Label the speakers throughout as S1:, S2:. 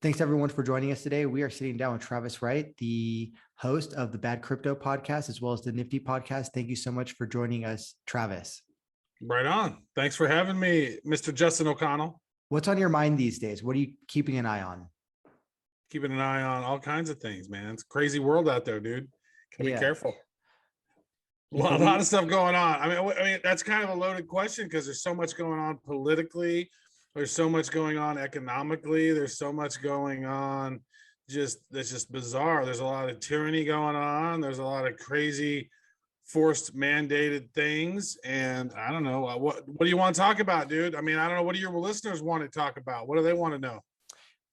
S1: Thanks everyone for joining us today. We are sitting down with Travis Wright, the host of the Bad Crypto podcast, as well as the Nifty podcast. Thank you so much for joining us, Travis.
S2: Right on. Thanks for having me, Mr. Justin O'Connell.
S1: What's on your mind these days? What are you keeping an eye on?
S2: Keeping an eye on all kinds of things, man. It's a crazy world out there, dude. Gotta be careful. A lot of stuff going on. I mean, that's kind of a loaded question because there's so much going on politically. There's so much going on economically. There's so much going on that's just bizarre. There's a lot of tyranny going on. There's a lot of crazy forced mandated things. And I don't know, what do you want to talk about, dude? I mean, I don't know. What do your listeners want to talk about? What do they want to know?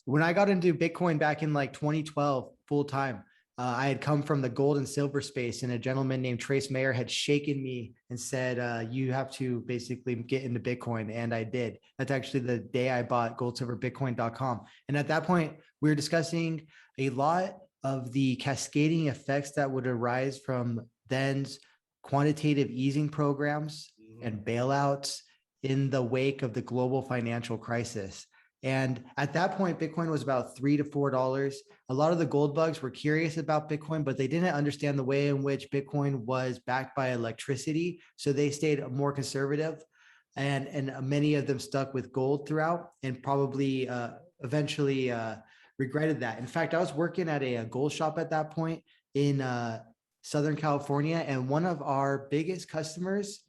S1: When I got into Bitcoin back in like 2012 full time, I had come from the gold and silver space, and a gentleman named Trace Mayer had shaken me and said, you have to basically get into Bitcoin. And I did. That's actually the day I bought GoldSilverBitcoin.com. And at that point, we were discussing a lot of the cascading effects that would arise from then's quantitative easing programs and bailouts in the wake of the global financial crisis. And at that point, Bitcoin was about $3 to $4. A lot of the gold bugs were curious about Bitcoin, but they didn't understand the way in which Bitcoin was backed by electricity. So they stayed more conservative, and many of them stuck with gold throughout, and probably eventually regretted that. In fact, I was working at a gold shop at that point in Southern California, and one of our biggest customers,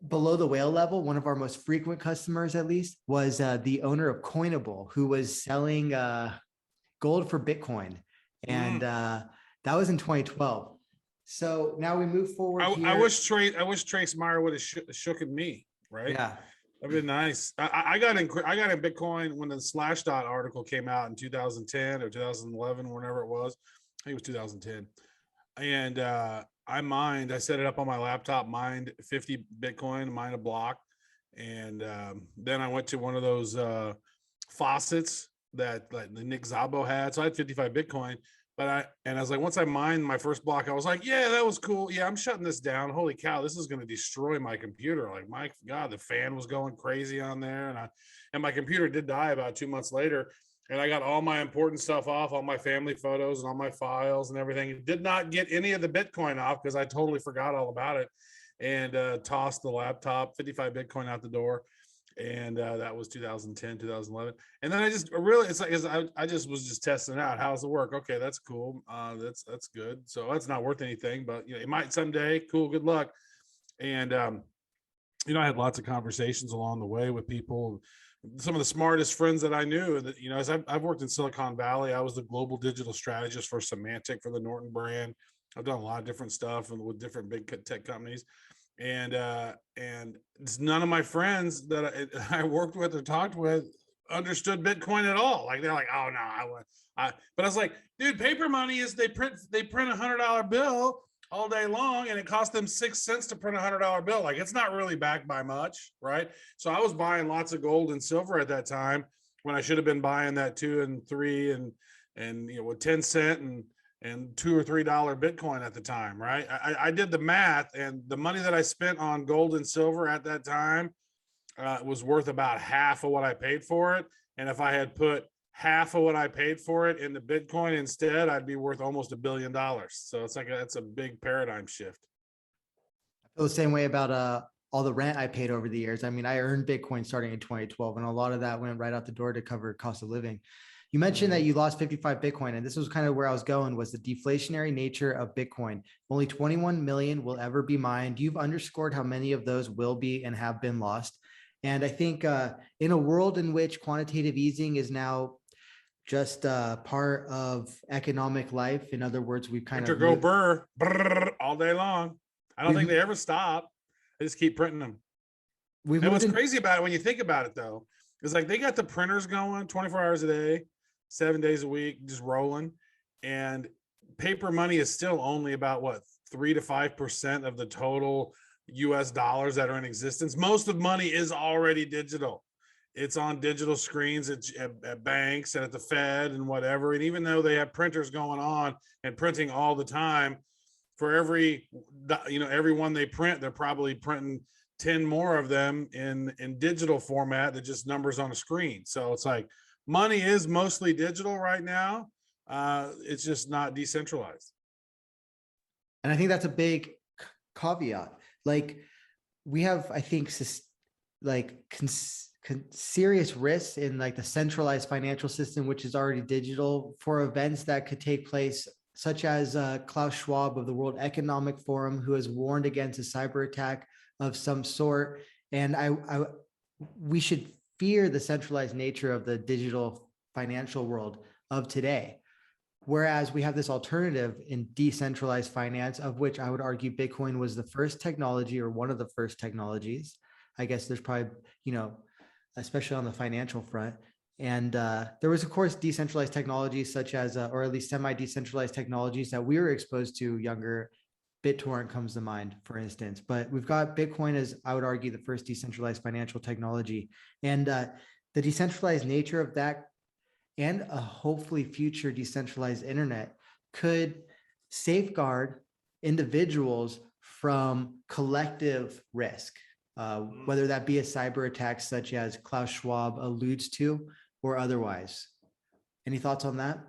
S1: below the whale level, one of our most frequent customers, at least, was the owner of Coinable, who was selling gold for Bitcoin. And that was in 2012. So now we move forward.
S2: I wish Trace Meyer would have shook at me, right? Yeah. That'd be nice. I got in Bitcoin when the Slashdot article came out in 2010 or 2011, whenever it was. I think it was 2010. And I set it up on my laptop, mined 50 Bitcoin, mined a block. And then I went to one of those faucets that like the Nick Szabo had. So I had 55 Bitcoin, I was like, once I mined my first block, I was like, yeah, that was cool. Yeah, I'm shutting this down. Holy cow, this is going to destroy my computer. Like, my God, the fan was going crazy on there. And my computer did die about 2 months later. And I got all my important stuff off, all my family photos and all my files and everything. It did not get any of the Bitcoin off because I totally forgot all about it, and tossed the laptop, 55 Bitcoin out the door. And that was 2010, 2011. And then I just really, I just was testing out. How's it work? Okay, that's cool. That's good. So that's not worth anything, but it might someday. Cool. Good luck. And, I had lots of conversations along the way with people. Some of the smartest friends that I knew, that, as I've worked in Silicon Valley. I was the global digital strategist for Symantec for the Norton brand. I've done a lot of different stuff with different big tech companies. And it's none of my friends that I worked with or talked with understood Bitcoin at all. Like, they're like, oh no, but I was like, dude, paper money is they print $100 bill all day long, and it costs them 6 cents to print $100 bill. Like, it's not really backed by much, right? So I was buying lots of gold and silver at that time when I should have been buying that 2 and 3 and with 10 cent and $2 or $3 Bitcoin at the time, right? I did the math, and the money that I spent on gold and silver at that time was worth about half of what I paid for it. And if I had put half of what I paid for it into Bitcoin instead, I'd be worth almost $1 billion. So that's a big paradigm shift.
S1: I feel the same way about all the rent I paid over the years. I mean, I earned Bitcoin starting in 2012, and a lot of that went right out the door to cover cost of living. You mentioned that you lost 55 Bitcoin, and this was kind of where I was going, was the deflationary nature of Bitcoin. Only 21 million will ever be mined. You've underscored how many of those will be and have been lost. And I think in a world in which quantitative easing is now just part of economic life, in other words, we've kind of
S2: go brr all day long. I don't think they ever stop. They just keep printing them. And what's crazy about it, when you think about it, though, is like they got the printers going 24 hours a day, 7 days a week, just rolling. And paper money is still only about 3 to 5% of the total US dollars that are in existence. Most of money is already digital. It's on digital screens at banks and at the Fed and whatever. And even though they have printers going on and printing all the time, for every one they print, they're probably printing 10 more of them in digital format that just numbers on a screen. So it's like money is mostly digital right now. It's just not decentralized.
S1: And I think that's a big caveat. Like we have, I think, serious risks in like the centralized financial system, which is already digital, for events that could take place, such as Klaus Schwab of the World Economic Forum, who has warned against a cyber attack of some sort. And we should fear the centralized nature of the digital financial world of today. Whereas we have this alternative in decentralized finance, of which I would argue Bitcoin was the first technology, or one of the first technologies. I guess there's probably, especially on the financial front. And there was, of course, decentralized technologies such as, or at least semi-decentralized technologies that we were exposed to younger. BitTorrent comes to mind, for instance. But we've got Bitcoin as, I would argue, the first decentralized financial technology. And the decentralized nature of that, and a hopefully future decentralized internet, could safeguard individuals from collective risk, whether that be a cyber attack such as Klaus Schwab alludes to, or otherwise. Any thoughts on that?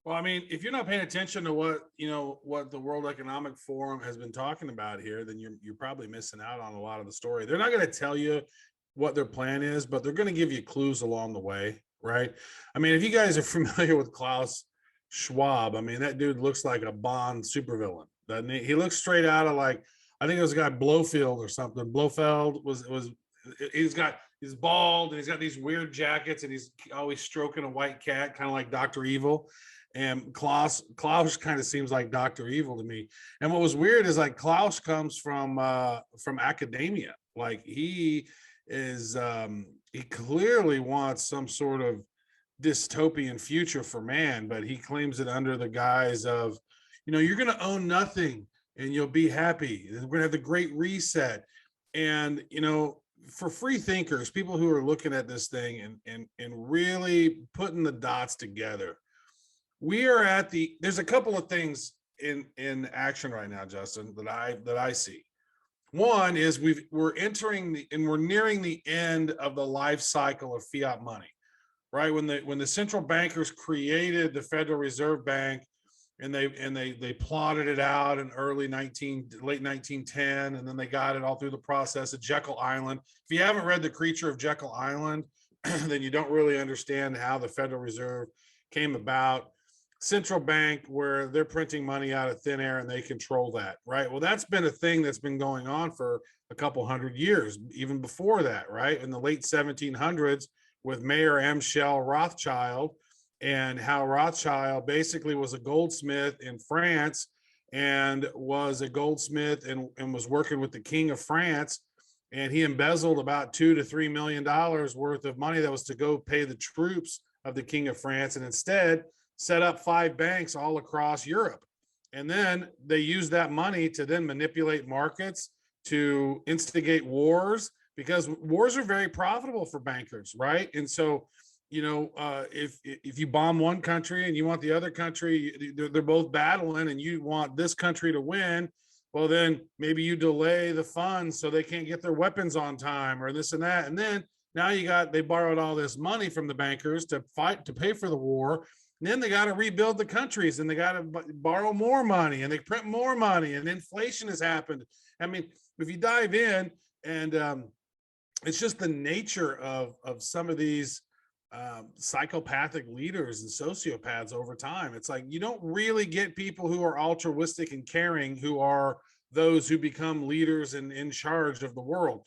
S2: Well, I mean, if you're not paying attention to what the World Economic Forum has been talking about here, then you're probably missing out on a lot of the story. They're not going to tell you what their plan is, but they're going to give you clues along the way, right? I mean, if you guys are familiar with Klaus Schwab, I mean, that dude looks like a Bond supervillain, doesn't he? He looks straight out of, like, I think it was a guy Blofeld or something. Blofeld he's bald and he's got these weird jackets and he's always stroking a white cat, kind of like Dr. Evil. And Klaus kind of seems like Dr. Evil to me. And what was weird is, like, Klaus comes from academia. Like, he is he clearly wants some sort of dystopian future for man, but he claims it under the guise of, you're going to own nothing and you'll be happy. We're going to have the great reset. And, for free thinkers, people who are looking at this thing and really putting the dots together, we are at there's a couple of things in action right now, Justin, that I see. One is we're nearing the end of the life cycle of fiat money, right? When the central bankers created the Federal Reserve Bank, and they plotted it out in late 1910, and then they got it all through the process at Jekyll Island. If you haven't read The Creature of Jekyll Island, then you don't really understand how the Federal Reserve came about. Central bank, where they're printing money out of thin air and they control that, right? Well, that's been a thing that's been going on for a couple hundred years, even before that, right? In the late 1700s with Mayer M. Shell Rothschild, and how Rothschild basically was a goldsmith in France and was working with the King of France, and he embezzled about $2 to $3 million worth of money that was to go pay the troops of the King of France, and instead set up 5 banks all across Europe. And then they used that money to then manipulate markets, to instigate wars, because wars are very profitable for bankers, right? And so, if you bomb one country and you want the other country, they're both battling and you want this country to win, well, then maybe you delay the funds so they can't get their weapons on time, or this and that. And then now they borrowed all this money from the bankers to pay for the war. And then they got to rebuild the countries, and they got to borrow more money, and they print more money, and inflation has happened. I mean, if you dive in, and it's just the nature of some of these psychopathic leaders and sociopaths over time. It's like, you don't really get people who are altruistic and caring, who are those who become leaders and in charge of the world.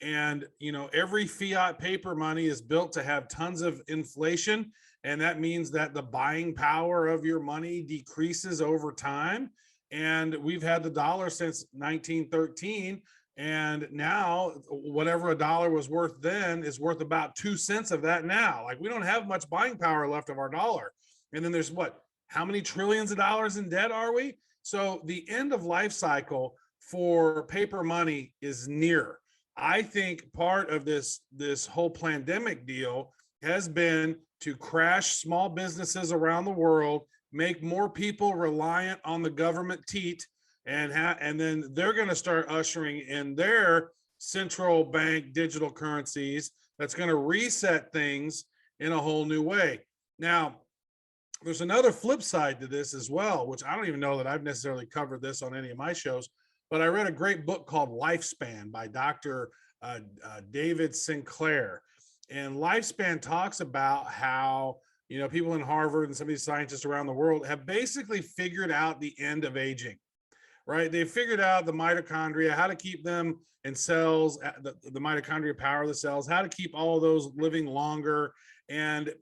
S2: And, every fiat paper money is built to have tons of inflation. And that means that the buying power of your money decreases over time. And we've had the dollar since 1913. And now whatever a dollar was worth then is worth about 2 cents of that now. Like, we don't have much buying power left of our dollar. And then there's how many trillions of dollars in debt are we? So the end of life cycle for paper money is near. I think part of this whole pandemic deal has been to crash small businesses around the world, make more people reliant on the government teat, and then they're going to start ushering in their central bank digital currencies that's going to reset things in a whole new way. Now, there's another flip side to this as well, which I don't even know that I've necessarily covered this on any of my shows, but I read a great book called Lifespan by Dr. David Sinclair. And Lifespan talks about how, you know, people in Harvard and some of these scientists around the world have basically figured out the end of aging, right? They've figured out the mitochondria, how to keep them in cells, the mitochondria power the cells, how to keep all of those living longer. And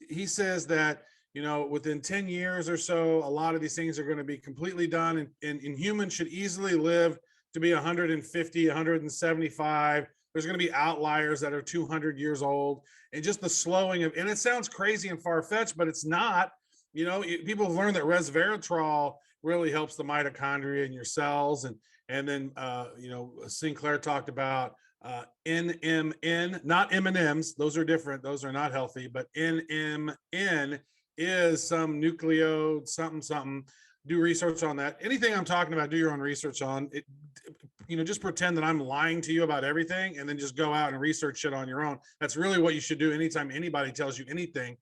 S2: he says that, you know, within 10 years or so, a lot of these things are going to be completely done, and humans should easily live to be 150, 175. There's going to be outliers that are 200 years old, and just the slowing of, and it sounds crazy and far-fetched, but it's not. You know, people have learned that resveratrol really helps the mitochondria in your cells. And then, you know, Sinclair talked about NMN, not M&Ms. Those are different. Those are not healthy, but NMN is some nucleode, something. Do research on that. Anything I'm talking about, do your own research on it. You know, just pretend that I'm lying to you about everything and then just go out and research it on your own. That's really what you should do anytime anybody tells you anything.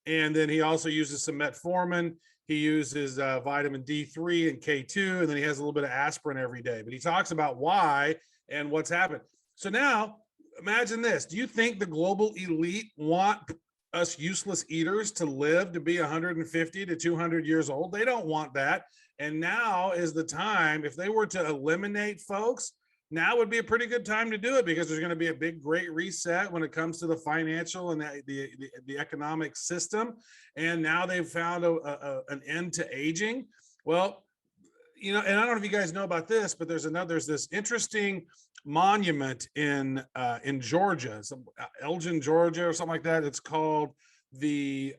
S2: And then he also uses some metformin. He uses vitamin D3 and K2, and then he has a little bit of aspirin every day. But he talks about why and what's happened. So now imagine this. Do you think the global elite want us useless eaters to live to be 150 to 200 years old? They don't want that. And now is the time, if they were to eliminate folks, now would be a pretty good time to do it, because there's going to be a big, great reset when it comes to the financial and the economic system. And now they've found an end to aging. Well, you know, and I don't know if you guys know about this, but there's this interesting monument in Georgia, Elgin, Georgia, or something like that. It's called the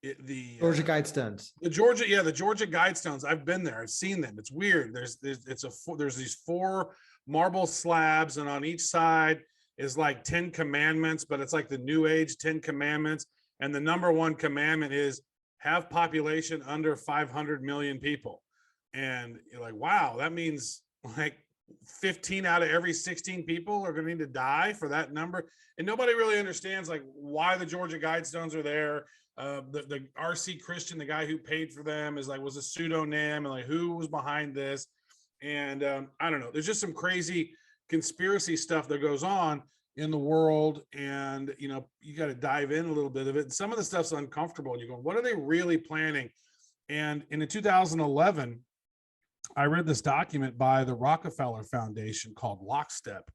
S1: Georgia Guidestones.
S2: The Georgia Guidestones. I've been there. I've seen them. It's weird. There's these 4 marble slabs, and on each side is like 10 commandments, but it's like the New Age 10 commandments. And the number 1 commandment is have population under 500 million people. And you're like, wow, that means like 15 out of every 16 people are going to need to die for that number. And nobody really understands like why the Georgia Guidestones are there. The RC Christian, the guy who paid for them, was a pseudonym, and like who was behind this. And I don't know, there's just some crazy conspiracy stuff that goes on in the world, and you know, you got to dive in a little bit of it. And some of the stuff's uncomfortable, and you're going, what are they really planning? And in 2011, I read this document by the Rockefeller Foundation called Lockstep,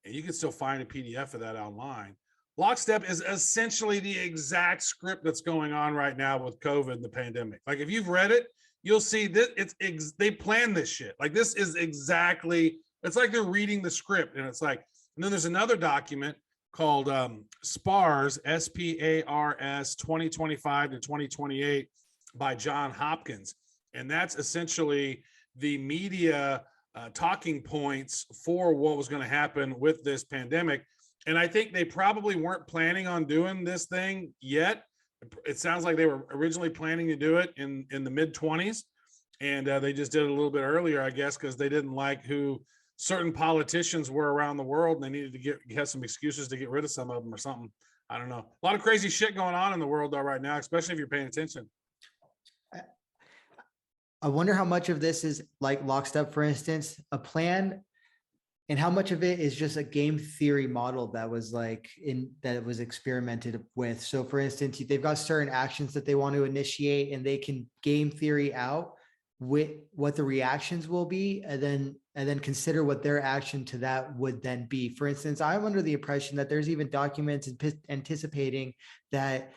S2: and you can still find a PDF of that online. Lockstep is essentially the exact script that's going on right now with COVID and the pandemic. Like if you've read it, you'll see that they plan this shit. Like this is exactly, it's like they're reading the script, and it's like, and then there's another document called SPARS, SPARS 2025 to 2028 by John Hopkins. And that's essentially the media talking points for what was going to happen with this pandemic. And I think they probably weren't planning on doing this thing yet. It sounds like they were originally planning to do it in the mid-20s. And they just did it a little bit earlier, I guess, because they didn't like who certain politicians were around the world, and they needed to have some excuses to get rid of some of them or something. I don't know. A lot of crazy shit going on in the world though right now, especially if you're paying attention.
S1: I wonder how much of this is like Lockstep, for instance, a plan, and how much of it is just a game theory model that was experimented with. So for instance, they've got certain actions that they want to initiate, and they can game theory out with what the reactions will be, and then consider what their action to that would then be. For instance, I'm under the impression that there's even documents anticipating that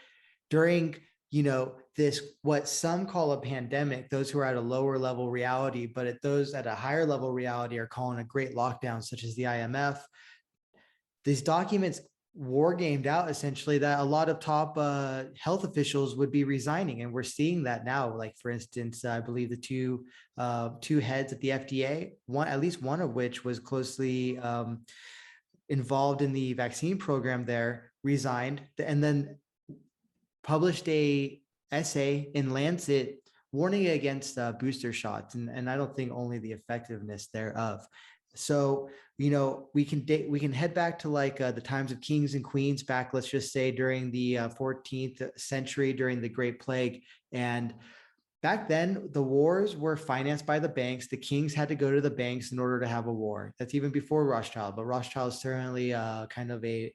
S1: during, you know, this, what some call a pandemic, those who are at a lower level reality, but those at a higher level reality are calling a great lockdown, such as the IMF. These documents war gamed out essentially that a lot of top health officials would be resigning, and we're seeing that now. Like for instance, I believe the two heads at the FDA, at least one of which was closely involved in the vaccine program there, resigned, and then published a essay in Lancet warning against booster shots, and I don't think only the effectiveness thereof. So, we can head back to like the times of kings and queens back, let's just say during the 14th century, during the Great Plague. And back then, the wars were financed by the banks. The kings had to go to the banks in order to have a war. That's even before Rothschild, but Rothschild is certainly kind of a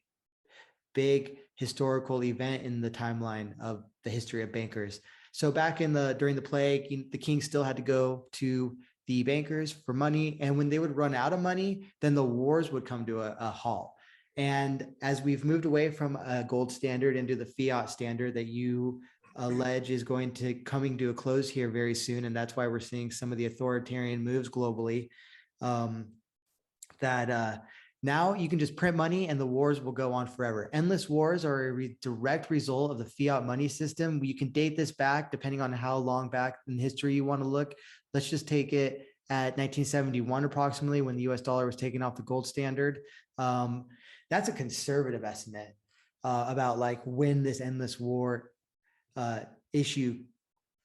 S1: big historical event in the timeline of the history of bankers. So back during the plague, the king still had to go to the bankers for money. And when they would run out of money, then the wars would come to a halt. And as we've moved away from a gold standard into the fiat standard that you allege is coming to a close here very soon, and that's why we're seeing some of the authoritarian moves globally, now you can just print money and the wars will go on forever. Endless wars are a direct result of the fiat money system. You can date this back depending on how long back in history you want to look. Let's just take it at 1971 approximately, when the US dollar was taken off the gold standard. That's a conservative estimate about like when this endless war issue,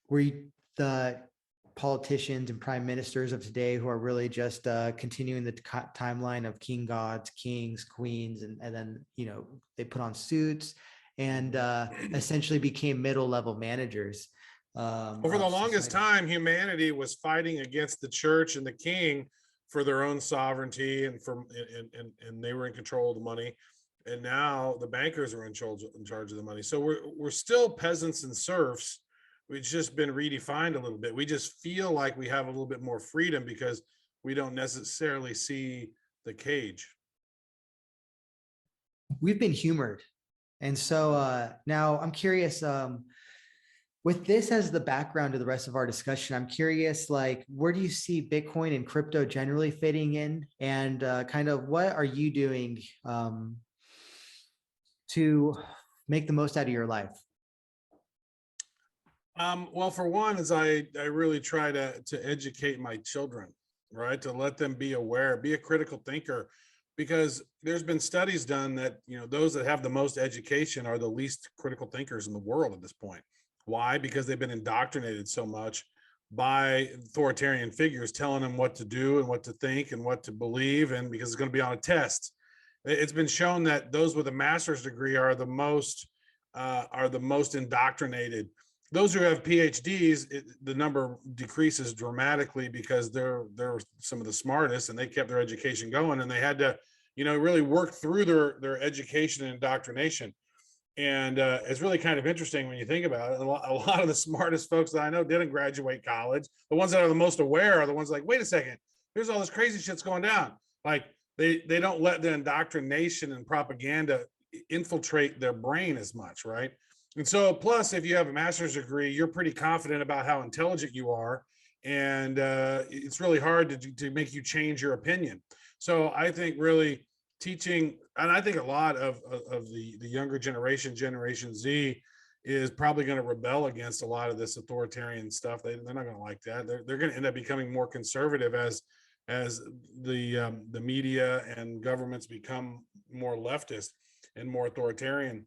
S1: where the politicians and prime ministers of today who are really just continuing the timeline of king gods, kings, queens, and then they put on suits and essentially became middle-level managers.
S2: For the longest time, humanity was fighting against the church and the king for their own sovereignty, and they were in control of the money. And now the bankers are in charge of the money. So we're still peasants and serfs. We've just been redefined a little bit. We just feel like we have a little bit more freedom because we don't necessarily see the cage.
S1: We've been humored. And so now I'm curious, with this as the background to the rest of our discussion, I'm curious, like, where do you see Bitcoin and crypto generally fitting in? And kind of what are you doing to make the most out of your life?
S2: Well, for one, is I really try to educate my children, right? To let them be aware, be a critical thinker, because there's been studies done that, those that have the most education are the least critical thinkers in the world at this point. Why? Because they've been indoctrinated so much by authoritarian figures telling them what to do and what to think and what to believe, and because it's going to be on a test. It's been shown that those with a master's degree are the most indoctrinated. Those who have PhDs, the number decreases dramatically because they're some of the smartest and they kept their education going, and they had to, really work through their education and indoctrination. And it's really kind of interesting when you think about it. A lot of the smartest folks that I know didn't graduate college. The ones that are the most aware are the ones like, wait a second, here's all this crazy shit's going down. Like they don't let the indoctrination and propaganda infiltrate their brain as much, right? And so, plus, if you have a master's degree, you're pretty confident about how intelligent you are, and it's really hard to make you change your opinion. So I think really teaching, and I think a lot of the younger generation, Generation Z, is probably going to rebel against a lot of this authoritarian stuff. They're not going to like that. They're going to end up becoming more conservative as the media and governments become more leftist and more authoritarian.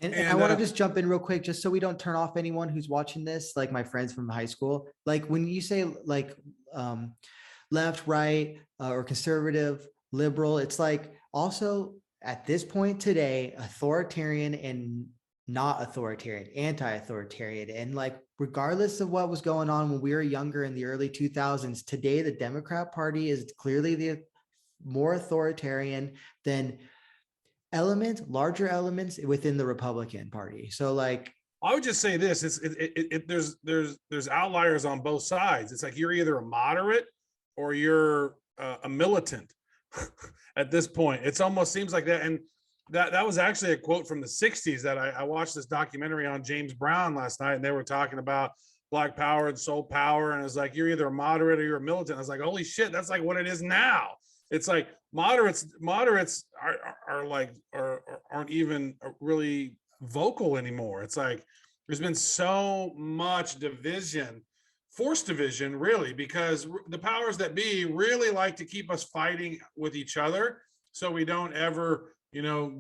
S1: And I want to just jump in real quick, just so we don't turn off anyone who's watching this, like my friends from high school. Like when you say like left, right, or conservative, liberal, it's like also at this point today, authoritarian and not authoritarian, anti-authoritarian. And like, regardless of what was going on when we were younger in the early 2000s, today, the Democrat Party is clearly the more authoritarian than larger elements within the Republican Party. So like,
S2: I would just say this: there's outliers on both sides. It's like you're either a moderate or you're a militant. At this point, it almost seems like that. And that was actually a quote from the 60s that I watched this documentary on James Brown last night, and they were talking about Black Power and Soul Power, and it's like you're either a moderate or you're a militant. I was like, holy shit, that's like what it is now. It's like moderates aren't even really vocal anymore. It's like there's been so much division, forced division, really, because the powers that be really like to keep us fighting with each other, so we don't ever,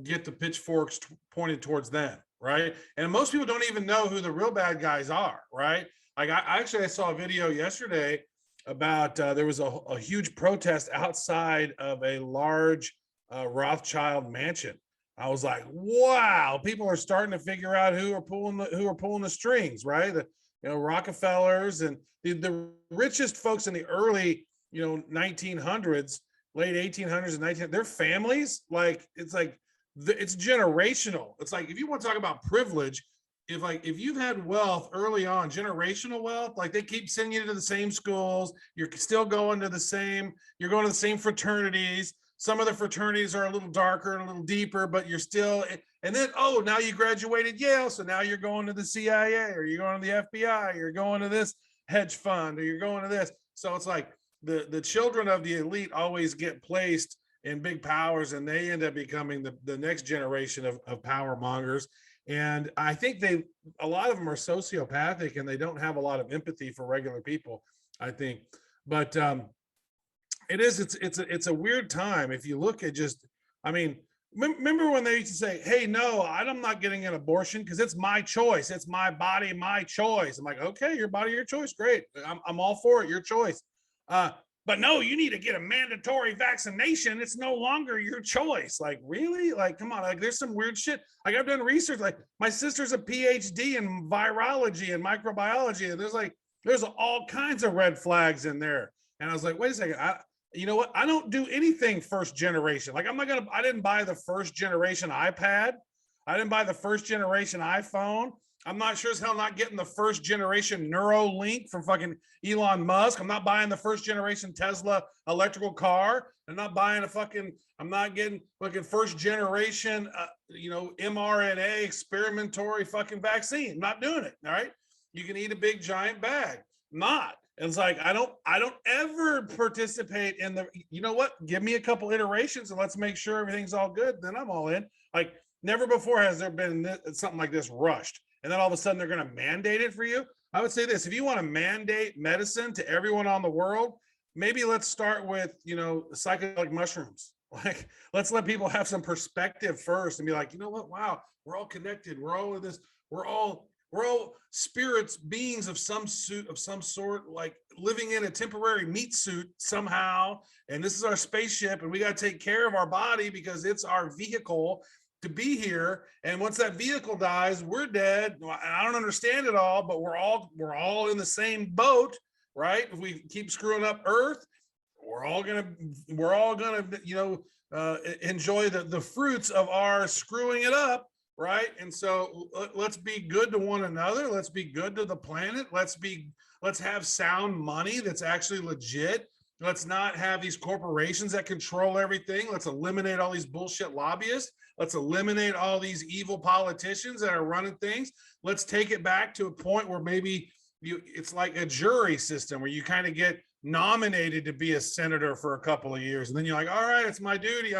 S2: get the pitchforks pointed towards them, right? And most people don't even know who the real bad guys are, right? Like I saw a video yesterday about there was a huge protest outside of a large Rothschild mansion. I was like, wow, people are starting to figure out who are pulling the strings, right? The Rockefellers and the richest folks in the early 1900s, late 1800s and 1900s, their families, like it's generational. It's like if you want to talk about privilege, if you've had wealth early on, generational wealth, like they keep sending you to the same schools, you're still going to the same fraternities. Some of the fraternities are a little darker and a little deeper, but you're still, and then, oh, now you graduated Yale. So now you're going to the CIA, or you're going to the FBI, or you're going to this hedge fund, or you're going to this. So it's like the children of the elite always get placed in big powers, and they end up becoming the next generation of power mongers. And I think a lot of them are sociopathic, and they don't have a lot of empathy for regular people, I think. But it's a weird time. If you look at remember when they used to say, hey, no, I'm not getting an abortion because it's my choice. It's my body, my choice. I'm like, okay, your body, your choice. Great. I'm all for it. Your choice. But no, you need to get a mandatory vaccination. It's no longer your choice. Like, really? Like, come on. Like, there's some weird shit. Like, I've done research. Like, my sister's a PhD in virology and microbiology. And there's all kinds of red flags in there. And I was like, wait a second. You know what? I don't do anything first generation. Like, I didn't buy the first generation iPad. I didn't buy the first generation iPhone. I'm not sure as hell not getting the first generation Neuralink from fucking Elon Musk. I'm not buying the first generation Tesla electrical car. I'm not getting fucking first generation, mRNA experimentary fucking vaccine. I'm not doing it. All right. You can eat a big giant bag. Not. And it's like, I don't ever participate in you know what? Give me a couple iterations and let's make sure everything's all good. Then I'm all in. Like, never before has there been something like this rushed. And then all of a sudden they're going to mandate it for you. I would say this: if you want to mandate medicine to everyone on the world, maybe let's start with, psychedelic mushrooms. Like, let's let people have some perspective first and be like, you know what? Wow, we're all connected. We're all in this. We're all spirits, beings of some sort, like living in a temporary meat suit somehow. And this is our spaceship, and we got to take care of our body because it's our vehicle to be here. And once that vehicle dies, we're dead. I don't understand it all, but we're all in the same boat, right? If we keep screwing up Earth, we're all gonna enjoy the fruits of our screwing it up, right? And so let's be good to one another. Let's be good to the planet. Let's have sound money that's actually legit. Let's not have these corporations that control everything. Let's eliminate all these bullshit lobbyists. Let's eliminate all these evil politicians that are running things. Let's take it back to a point where maybe it's like a jury system where you kind of get nominated to be a senator for a couple of years. And then you're like, all right, it's my duty.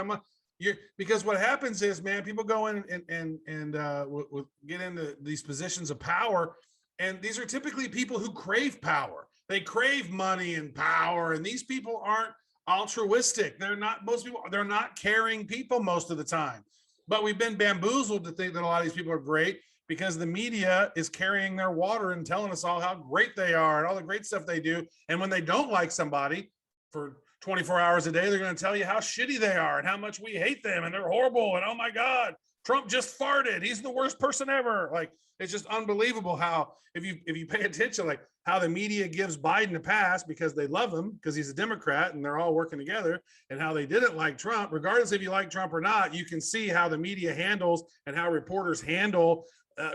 S2: Because what happens is, man, people go in and get into these positions of power. And these are typically people who crave power. They crave money and power. And these people aren't altruistic. They're not caring people most of the time. But we've been bamboozled to think that a lot of these people are great because the media is carrying their water and telling us all how great they are and all the great stuff they do. And when they don't like somebody for 24 hours a day, they're going to tell you how shitty they are and how much we hate them and they're horrible. And oh my God, Trump just farted. He's the worst person ever. Like, it's just unbelievable how, if you pay attention, like how the media gives Biden a pass because they love him because he's a Democrat and they're all working together, and how they didn't like Trump. Regardless if you like Trump or not, you can see how the media handles and how reporters handle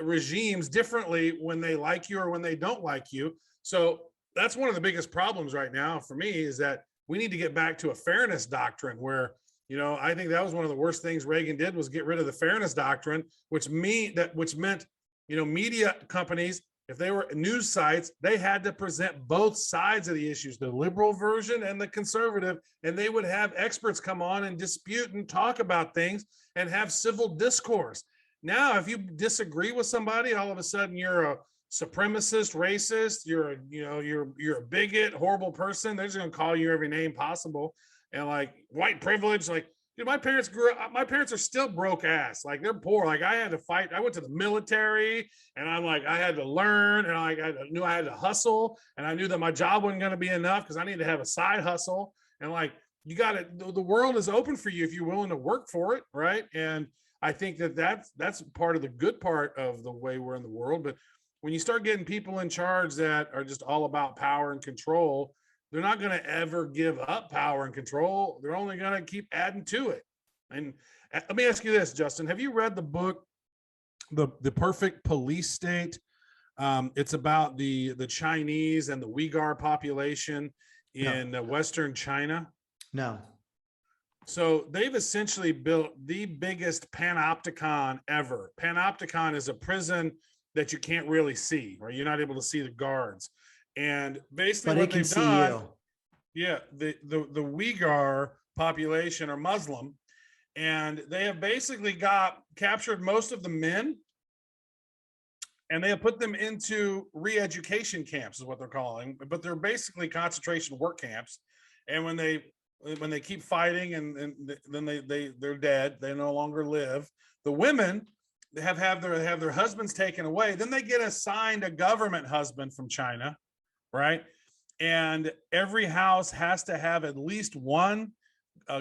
S2: regimes differently when they like you or when they don't like you. So that's one of the biggest problems right now for me, is that we need to get back to a fairness doctrine where, I think that was one of the worst things Reagan did, was get rid of the fairness doctrine, which meant, media companies, if they were news sites, they had to present both sides of the issues, the liberal version and the conservative, and they would have experts come on and dispute and talk about things and have civil discourse. Now, if you disagree with somebody, all of a sudden you're a supremacist, racist, you're a bigot, horrible person. They're just going to call you every name possible. And like white privilege, like, Dude, my parents grew up, my parents are still broke ass. Like they're poor. Like I had to fight. I went to the military and I'm like, I had to learn and I knew I had to hustle and I knew that my job wasn't going to be enough because I needed to have a side hustle. And like, you got it. The world is open for you if you're willing to work for it. Right. And I think that that's part of the good part of the way we're in the world. But when you start getting people in charge that are just all about power and control, they're not going to ever give up power and control. They're only going to keep adding to it. And let me ask you this, Justin, have you read the book, The Perfect Police State? It's about the Chinese and the Uyghur population in Western China.
S1: No.
S2: So they've essentially built the biggest Panopticon ever. Panopticon is a prison that you can't really see, right? You're not able to see the guards. And basically what they've done, the Uyghur population are Muslim, and they have basically captured most of the men, and they have put them into re-education camps is what they're calling, but they're basically concentration work camps. And when they keep fighting and then they're dead, they no longer live. The women have their husbands taken away. Then they get assigned a government husband from China, right? And every house has to have at least one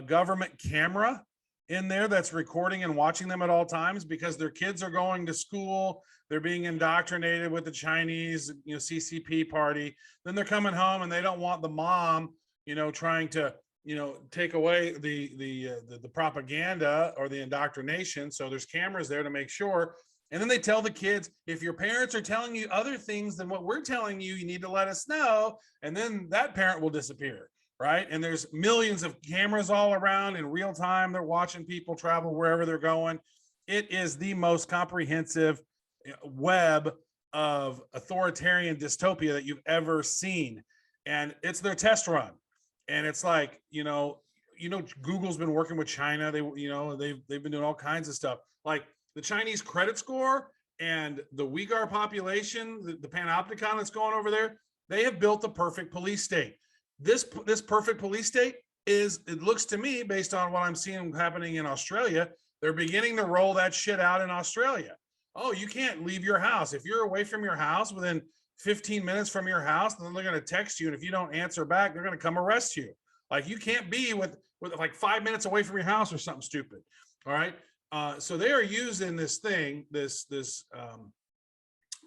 S2: government camera in there that's recording and watching them at all times, because their kids are going to school, they're being indoctrinated with the Chinese, CCP party. Then they're coming home and they don't want the mom, trying to, take away the propaganda or the indoctrination. So there's cameras there to make sure. And then they tell the kids, if your parents are telling you other things than what we're telling you, you need to let us know. And then that parent will disappear, right? And there's millions of cameras all around in real time. They're watching people travel wherever they're going. It is the most comprehensive web of authoritarian dystopia that you've ever seen. And it's their test run. And it's like, Google's been working with China. They've been doing all kinds of stuff. Like the Chinese credit score and the Uyghur population, the Panopticon that's going over there, they have built the perfect police state. This perfect police state it looks to me, based on what I'm seeing happening in Australia, they're beginning to roll that shit out in Australia. Oh, you can't leave your house. If you're away from your house within 15 minutes from your house, then they're going to text you. And if you don't answer back, they're going to come arrest you. Like you can't be with like 5 minutes away from your house or something stupid. All right. So they are using this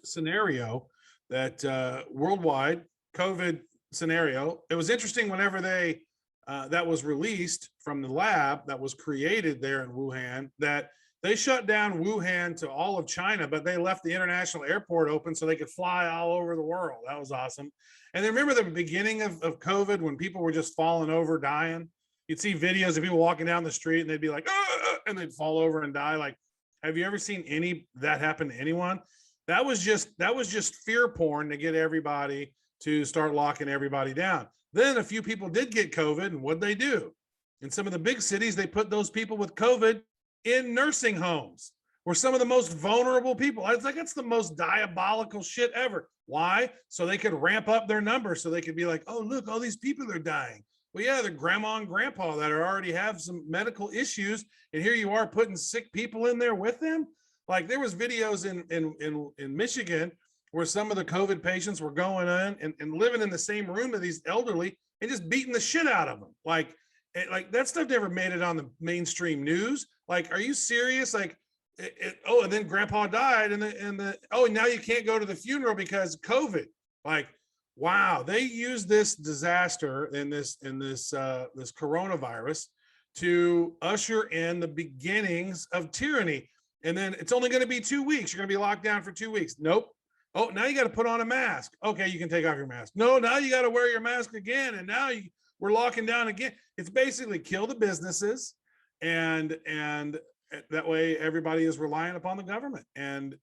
S2: scenario that worldwide COVID scenario. It was interesting whenever that was released from the lab that was created there in Wuhan, that they shut down Wuhan to all of China, but they left the international airport open so they could fly all over the world. That was awesome. And then remember the beginning of COVID when people were just falling over, dying? You'd see videos of people walking down the street and they'd be like, and they'd fall over and die. Like, have you ever seen that happen to anyone? That was just fear porn to get everybody to start locking everybody down. Then a few people did get COVID, and what'd they do? In some of the big cities, they put those people with COVID in nursing homes, where some of the most vulnerable people. I was like, that's the most diabolical shit ever. Why? So they could ramp up their numbers, so they could be like, oh, look, all these people are dying. Well, yeah, they're grandma and grandpa that already have some medical issues, and here you are putting sick people in there with them. Like there was videos in Michigan where some of the COVID patients were going in and living in the same room as these elderly and just beating the shit out of them. Like that stuff never made it on the mainstream news. Like, are you serious? Like, and then grandpa died and now you can't go to the funeral because COVID. Like, wow, they used this disaster in this coronavirus to usher in the beginnings of tyranny. And then it's only going to be 2 weeks. You're going to be locked down for 2 weeks. Nope. Oh, now you got to put on a mask. Okay, you can take off your mask. No, now you got to wear your mask again. And now we're locking down again. It's basically kill the businesses, and that way everybody is relying upon the government. And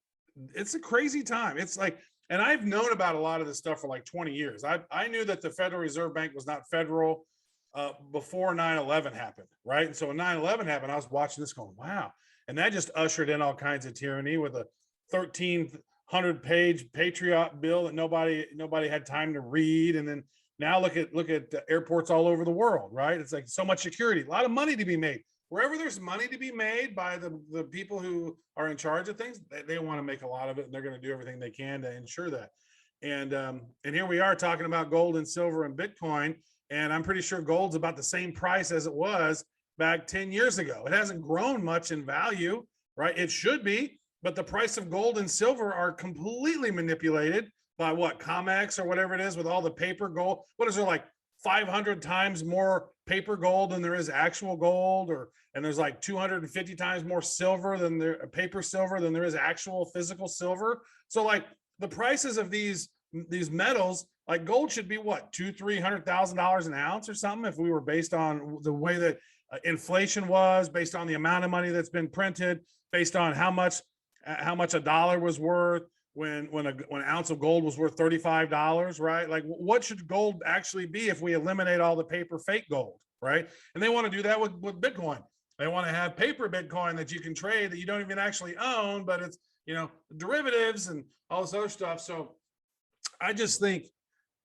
S2: it's a crazy time. It's like, and I've known about a lot of this stuff for like 20 years. I knew that the Federal Reserve Bank was not federal before 9/11 happened, right? And so when 9/11 happened, I was watching this going, wow. And that just ushered in all kinds of tyranny with a 1,300-page Patriot bill that nobody had time to read. And then now look at airports all over the world, right? It's like so much security, a lot of money to be made. wherever there's money to be made by the people who are in charge of things, they want to make a lot of it, and they're going to do everything they can to ensure that. And here we are talking about gold and silver and Bitcoin, and I'm pretty sure gold's about the same price as it was back 10 years ago. It hasn't grown much in value, right? It should be, but the price of gold and silver are completely manipulated by what, COMEX or whatever it is, with all the paper gold. What is there, like 500 times more paper gold than there is actual gold, and there's like 250 times more silver than there paper silver than there is actual physical silver. So like the prices of these metals, like gold should be what, $200,000-$300,000 an ounce or something, if we were based on the way that inflation was, based on the amount of money that's been printed, based on how much a dollar was worth when an ounce of gold was worth $35, right? Like, what should gold actually be if we eliminate all the paper fake gold, right? And they want to do that with Bitcoin. They want to have paper Bitcoin that you can trade that you don't even actually own, but it's, derivatives and all this other stuff. So I just think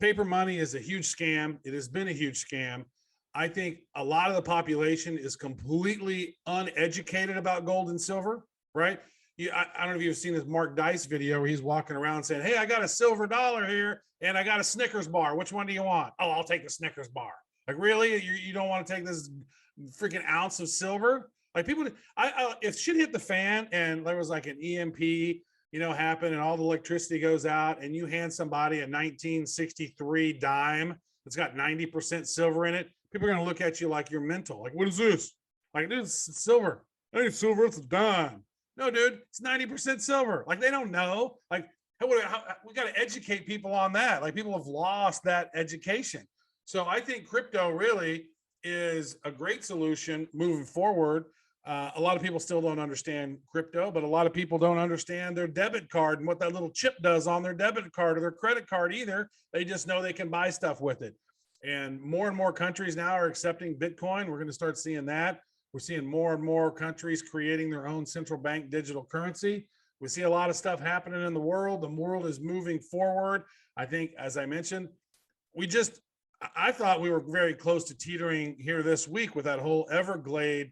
S2: paper money is a huge scam. It has been a huge scam. I think a lot of the population is completely uneducated about gold and silver, right? I don't know if you've seen this Mark Dice video where he's walking around saying, hey, I got a silver dollar here and I got a Snickers bar. Which one do you want? Oh, I'll take the Snickers bar. Like, really? You don't want to take this freaking ounce of silver? Like, people, if shit hit the fan and there was like an EMP, happen and all the electricity goes out and you hand somebody a 1963 dime that's got 90% silver in it, people are going to look at you like you're mental. Like, what is this? Like, dude, it's silver. I think silver, it's a dime. No, dude, it's 90% silver. Like, they don't know. Like, we got to educate people on that. Like, people have lost that education. So I think crypto really is a great solution moving forward. A lot of people still don't understand crypto, but a lot of people don't understand their debit card and what that little chip does on their debit card or their credit card either. They just know they can buy stuff with it. And more countries now are accepting Bitcoin. We're going to start seeing that. We're seeing more and more countries creating their own central bank digital currency. We see a lot of stuff happening in the world. The world is moving forward. I think, as I mentioned, I thought we were very close to teetering here this week with that whole Evergrande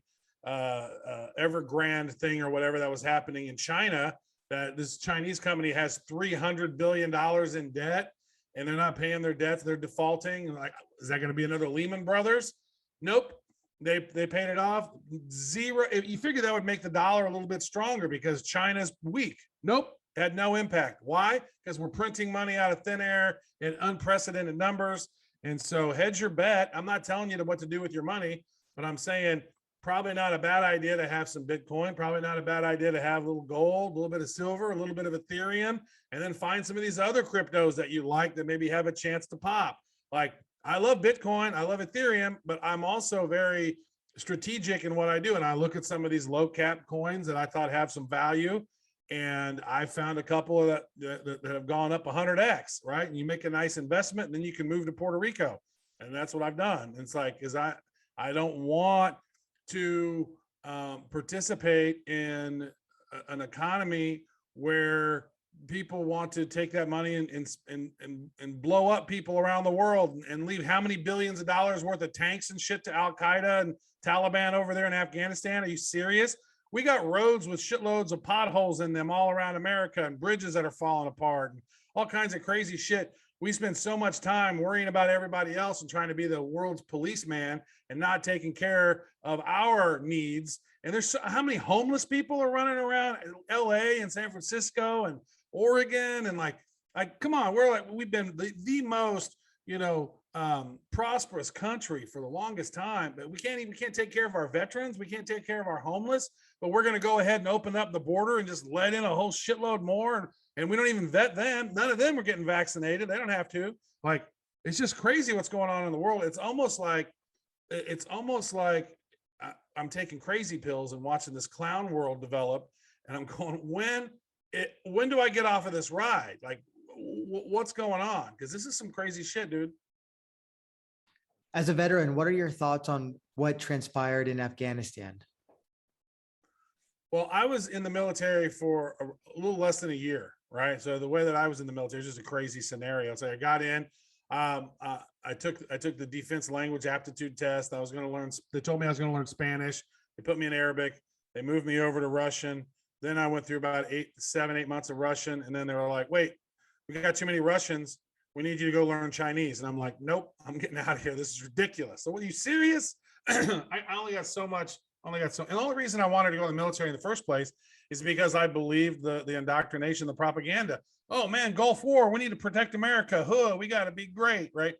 S2: thing or whatever that was happening in China, that this Chinese company has $300 billion in debt and they're not paying their debts. They're defaulting. Like, is that going to be another Lehman Brothers? Nope. They paid it off. Zero. You figure that would make the dollar a little bit stronger because China's weak. Nope. Had no impact. Why? Because we're printing money out of thin air in unprecedented numbers. And so hedge your bet. I'm not telling you what to do with your money, but I'm saying probably not a bad idea to have some Bitcoin. Probably not a bad idea to have a little gold, a little bit of silver, a little bit of Ethereum, and then find some of these other cryptos that you like that maybe have a chance to pop. Like, I love Bitcoin, I love Ethereum, but I'm also very strategic in what I do. And I look at some of these low cap coins that I thought have some value. And I found a couple of that have gone up 100x, right? And you make a nice investment and then you can move to Puerto Rico. And that's what I've done. It's like, I don't want to participate in an economy where people want to take that money and blow up people around the world and leave how many billions of dollars worth of tanks and shit to Al Qaeda and Taliban over there in Afghanistan. Are you serious? We got roads with shitloads of potholes in them all around America and bridges that are falling apart and all kinds of crazy shit. We spend so much time worrying about everybody else and trying to be the world's policeman and not taking care of our needs. And there's how many homeless people are running around LA and San Francisco and Oregon, and like come on, we've been the most prosperous country for the longest time, but we can't take care of our veterans, we can't take care of our homeless, but we're going to go ahead and open up the border and just let in a whole shitload more, and we don't even vet them. None of them are getting vaccinated. They don't have to. Like, it's just crazy what's going on in the world. It's almost like I'm taking crazy pills and watching this clown world develop, and I'm going, when do I get off of this ride? Like, what's going on? Because this is some crazy shit, dude.
S1: As a veteran, what are your thoughts on what transpired in Afghanistan?
S2: Well, I was in the military for a little less than a year, right? So the way that I was in the military is just a crazy scenario. So I got in, I took the defense language aptitude test. I was going to learn, they told me I was going to learn Spanish. They put me in Arabic. They moved me over to Russian. Then I went through about 7, 8 months of Russian. And then they were like, wait, we got too many Russians. We need you to go learn Chinese. And I'm like, nope, I'm getting out of here. This is ridiculous. So, are you serious? I only got so much. And the only reason I wanted to go in the military in the first place is because I believed the indoctrination, the propaganda. Oh man, Gulf War, we need to protect America. Huh, we got to be great, right?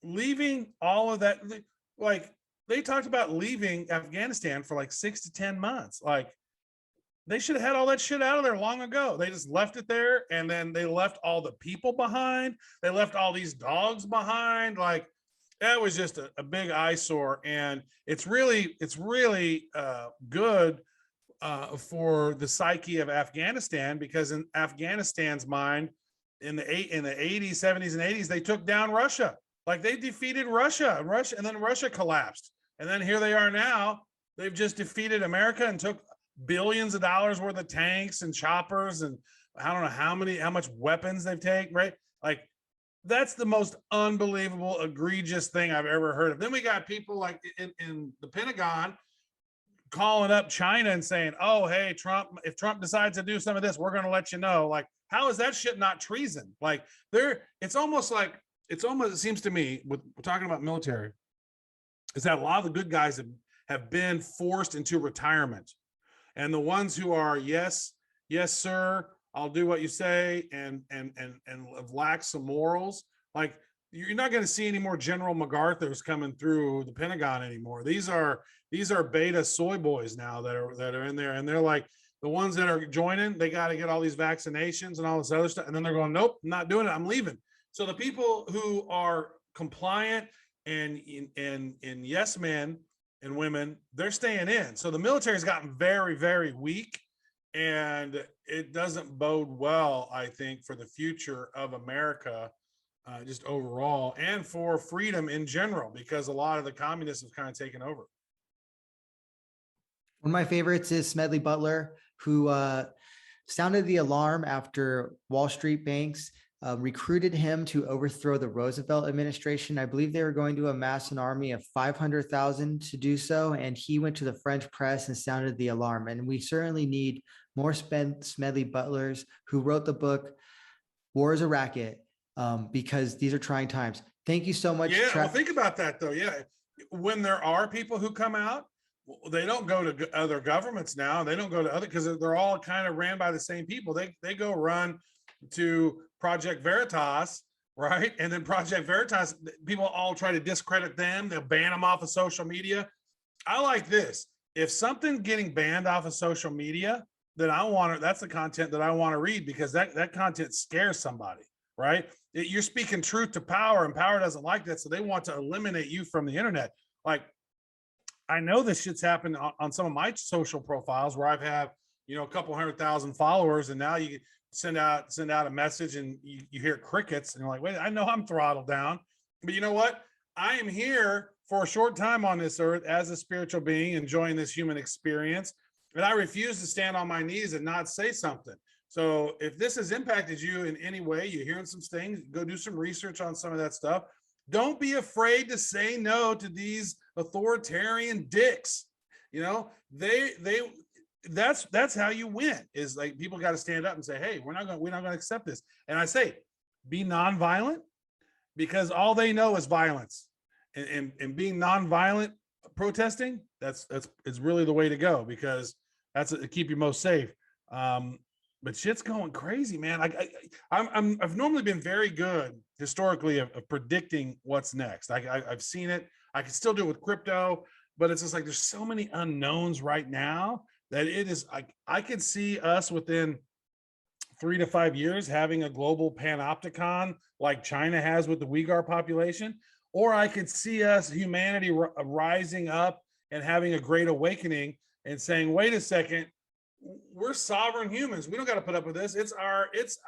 S2: Leaving all of that, like they talked about leaving Afghanistan for like 6 to 10 months. Like they should have had all that shit out of there long ago. They just left it there, and then they left all the people behind. They left all these dogs behind. Like that was just a big eyesore, and it's really good for the psyche of Afghanistan, because in Afghanistan's mind, in the 80s, 70s, and 80s, they took down Russia. Like they defeated Russia, and then Russia collapsed, and then here they are now. They've just defeated America and took billions of dollars worth of tanks and choppers, and I don't know how much weapons they've taken, right? Like that's the most unbelievable, egregious thing I've ever heard of. Then we got people like in the Pentagon calling up China and saying, oh, hey, Trump, if Trump decides to do some of this, we're going to let you know. Like, how is that shit not treason? Like it seems to me, with we're talking about military, is that a lot of the good guys have been forced into retirement. And the ones who are, yes, sir, I'll do what you say, and lack some morals, like you're not going to see any more General MacArthur's coming through the Pentagon anymore. These are beta soy boys now that are in there, and they're like the ones that are joining. They got to get all these vaccinations and all this other stuff, and then they're going, nope, I'm not doing it. I'm leaving. So the people who are compliant and yes men and women, they're staying in. So the military has gotten very, very weak, and it doesn't bode well, I think, for the future of America, just overall, and for freedom in general, because a lot of the communists have kind of taken over.
S1: One of my favorites is Smedley Butler, who sounded the alarm after Wall Street banks recruited him to overthrow the Roosevelt administration. I believe they were going to amass an army of 500,000 to do so, and he went to the French press and sounded the alarm. And we certainly need more Smedley Butlers who wrote the book War is a Racket, because these are trying times. Thank you so much.
S2: Yeah, well, think about that though. Yeah, when there are people who come out, they don't go to other governments now. They don't go to other, because they're all kind of ran by the same people. They go run to Project Veritas, right? And then Project Veritas, people all try to discredit them. They'll ban them off of social media. I like this. If something getting banned off of social media, then that's the content that I want to read, because that content scares somebody, right? You're speaking truth to power, and power doesn't like that. So they want to eliminate you from the internet. Like, I know this shit's happened on some of my social profiles where I've had, a couple 100,000 followers, and now you send out a message and you hear crickets, and you're like, wait, I know I'm throttled down, but you know what? I am here for a short time on this earth as a spiritual being, enjoying this human experience, and I refuse to stand on my knees and not say something. So if this has impacted you in any way, you're hearing some things, go do some research on some of that stuff. Don't be afraid to say no to these authoritarian dicks. That's how you win, is like people got to stand up and say, hey, we're not going to accept this. And I say, be nonviolent, because all they know is violence, and being nonviolent protesting, that's really the way to go, because that's to keep you most safe. But shit's going crazy, man. I've normally been very good historically of predicting what's next. I've seen it. I can still do it with crypto, but it's just like there's so many unknowns right now that it is. I could see us within 3 to 5 years having a global Panopticon like China has with the Uyghur population, or I could see us, humanity, rising up and having a great awakening and saying, wait a second, we're sovereign humans. We don't got to put up with this. It's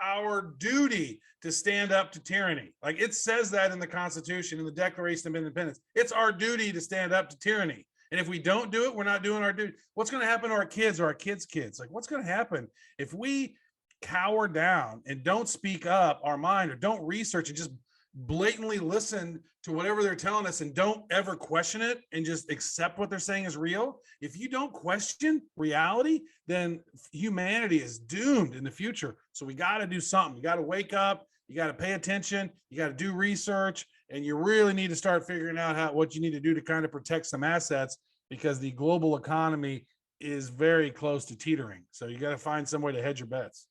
S2: our duty to stand up to tyranny. Like it says that in the Constitution, in the Declaration of Independence. It's our duty to stand up to tyranny. And if we don't do it, we're not doing our duty. What's going to happen to our kids or our kids' kids? Like, what's going to happen if we cower down and don't speak up our mind, or don't research and just blatantly listen to whatever they're telling us and don't ever question it and just accept what they're saying is real, if you don't question reality, then humanity is doomed in the future. So we got to do something. You got to wake up, you got to pay attention, you got to do research, and you really need to start figuring out what you need to do to kind of protect some assets, because the global economy is very close to teetering. So you got to find some way to hedge your bets.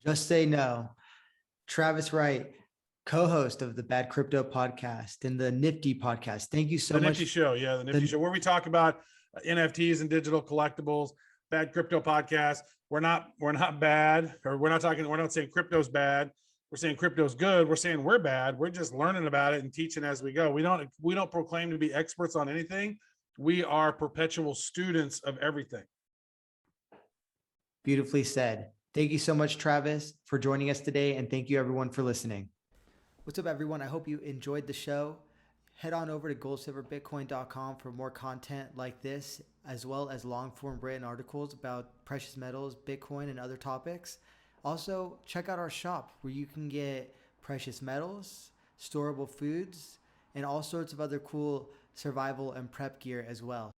S1: Just say no. Travis Wright, co-host of the Bad Crypto podcast and the Nifty podcast. Thank you so much.
S2: The Nifty show. Yeah. The Nifty show, where we talk about NFTs and digital collectibles. Bad Crypto podcast. We're not bad, or we're not saying crypto's bad. We're saying crypto's good. We're saying we're bad. We're just learning about it and teaching as we go. We don't proclaim to be experts on anything. We are perpetual students of everything.
S1: Beautifully said. Thank you so much, Travis, for joining us today. And thank you everyone for listening. What's up, everyone? I hope you enjoyed the show. Head on over to GoldSilverBitcoin.com for more content like this, as well as long-form written articles about precious metals, Bitcoin, and other topics. Also, check out our shop where you can get precious metals, storable foods, and all sorts of other cool survival and prep gear as well.